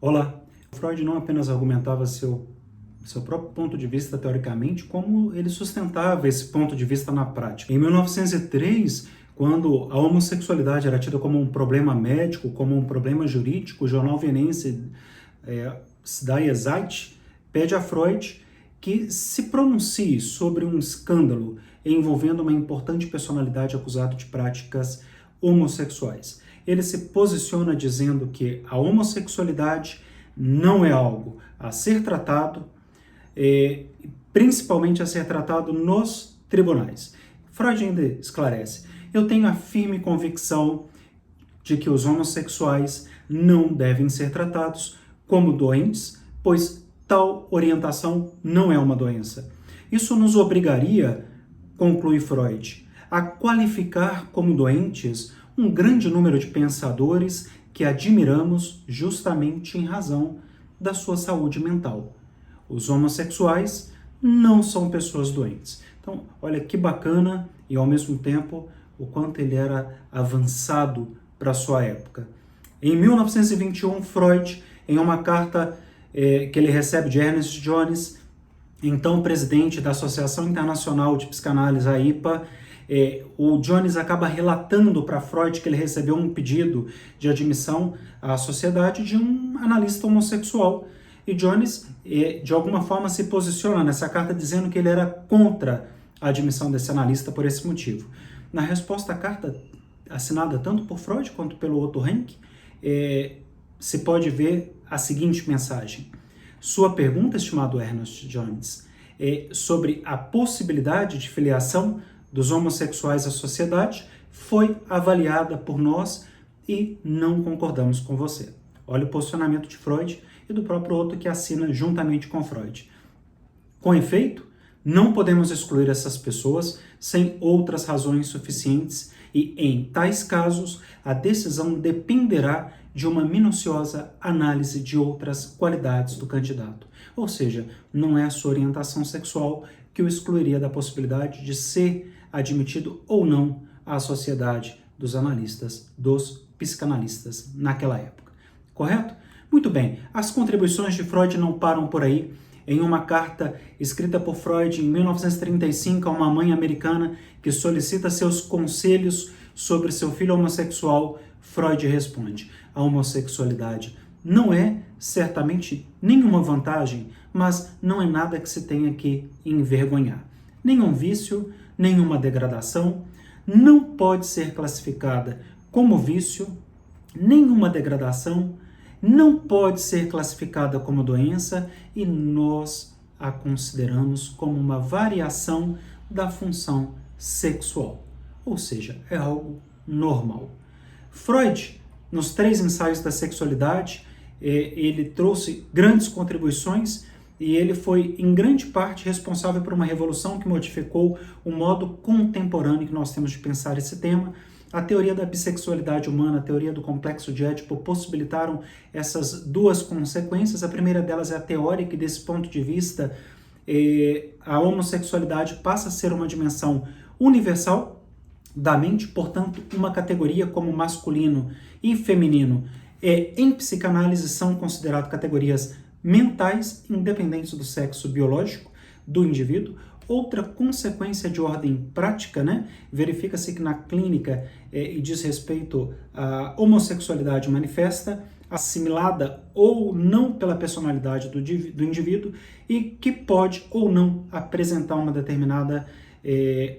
Olá! Freud não apenas argumentava seu próprio ponto de vista teoricamente, como ele sustentava esse ponto de vista na prática. Em 1903, quando a homossexualidade era tida como um problema médico, como um problema jurídico, o jornal vienense Die Zeit pede a Freud que se pronuncie sobre um escândalo envolvendo uma importante personalidade acusada de práticas homossexuais. Ele se posiciona dizendo que a homossexualidade não é algo a ser tratado, principalmente a ser tratado nos tribunais. Freud ainda esclarece: eu tenho a firme convicção de que os homossexuais não devem ser tratados como doentes, pois tal orientação não é uma doença. Isso nos obrigaria, conclui Freud, a qualificar como doentes um grande número de pensadores que admiramos justamente em razão da sua saúde mental. Os homossexuais não são pessoas doentes. Então, olha que bacana e, ao mesmo tempo, o quanto ele era avançado para a sua época. Em 1921, Freud, em uma carta que ele recebe de Ernest Jones, então presidente da Associação Internacional de Psicanálise, a IPA, o Jones acaba relatando para Freud que ele recebeu um pedido de admissão à sociedade de um analista homossexual. E Jones, de alguma forma, se posiciona nessa carta dizendo que ele era contra a admissão desse analista por esse motivo. Na resposta à carta, assinada tanto por Freud quanto pelo Otto Henck, se pode ver a seguinte mensagem. Sua pergunta, estimado Ernest Jones, sobre a possibilidade de filiação dos homossexuais à sociedade foi avaliada por nós e não concordamos com você. Olha o posicionamento de Freud e do próprio Otto, que assina juntamente com Freud. Com efeito, não podemos excluir essas pessoas sem outras razões suficientes e, em tais casos, a decisão dependerá de uma minuciosa análise de outras qualidades do candidato. Ou seja, não é a sua orientação sexual que o excluiria da possibilidade de ser admitido ou não à sociedade dos analistas, dos psicanalistas naquela época. Correto? Muito bem, as contribuições de Freud não param por aí. Em uma carta escrita por Freud em 1935 a uma mãe americana que solicita seus conselhos sobre seu filho homossexual, Freud responde: a homossexualidade não é certamente nenhuma vantagem, mas não é nada que se tenha que envergonhar. Nenhum vício, nenhuma degradação, não pode ser classificada como vício, nenhuma degradação, não pode ser classificada como doença e nós a consideramos como uma variação da função sexual, ou seja, é algo normal. Freud, nos 3 ensaios da sexualidade, ele trouxe grandes contribuições e ele foi, em grande parte, responsável por uma revolução que modificou o modo contemporâneo que nós temos de pensar esse tema. A teoria da bissexualidade humana, a teoria do complexo de Édipo possibilitaram essas 2 consequências. A primeira delas é a teórica, e desse ponto de vista, a homossexualidade passa a ser uma dimensão universal da mente, portanto, uma categoria como masculino e feminino em psicanálise são consideradas categorias mentais, independentes do sexo biológico do indivíduo. Outra consequência de ordem prática, verifica-se que na clínica e diz respeito à homossexualidade manifesta, assimilada ou não pela personalidade do indivíduo e que pode ou não apresentar uma determinada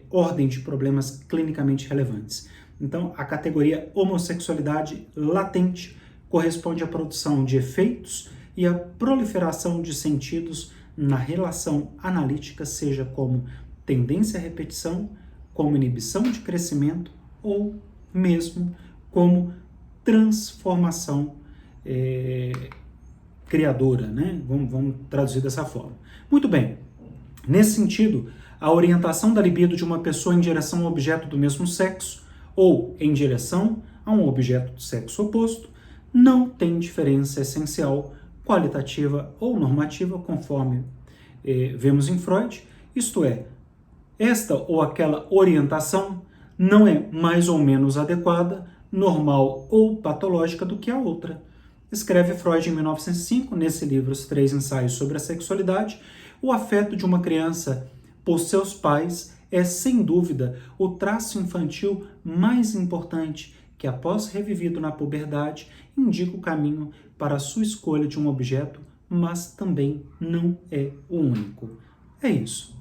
ordem de problemas clinicamente relevantes. Então, a categoria homossexualidade latente corresponde à produção de efeitos e à proliferação de sentidos na relação analítica, seja como tendência à repetição, como inibição de crescimento ou mesmo como transformação criadora, Vamos traduzir dessa forma. Muito bem, nesse sentido, a orientação da libido de uma pessoa em direção ao objeto do mesmo sexo ou em direção a um objeto do sexo oposto não tem diferença essencial, qualitativa ou normativa, conforme vemos em Freud, isto é, esta ou aquela orientação não é mais ou menos adequada, normal ou patológica do que a outra. Escreve Freud em 1905, nesse livro Os Três Ensaios sobre a Sexualidade, o afeto de uma criança por seus pais é, sem dúvida, o traço infantil mais importante que, após revivido na puberdade, indica o caminho para a sua escolha de um objeto, mas também não é o único. É isso.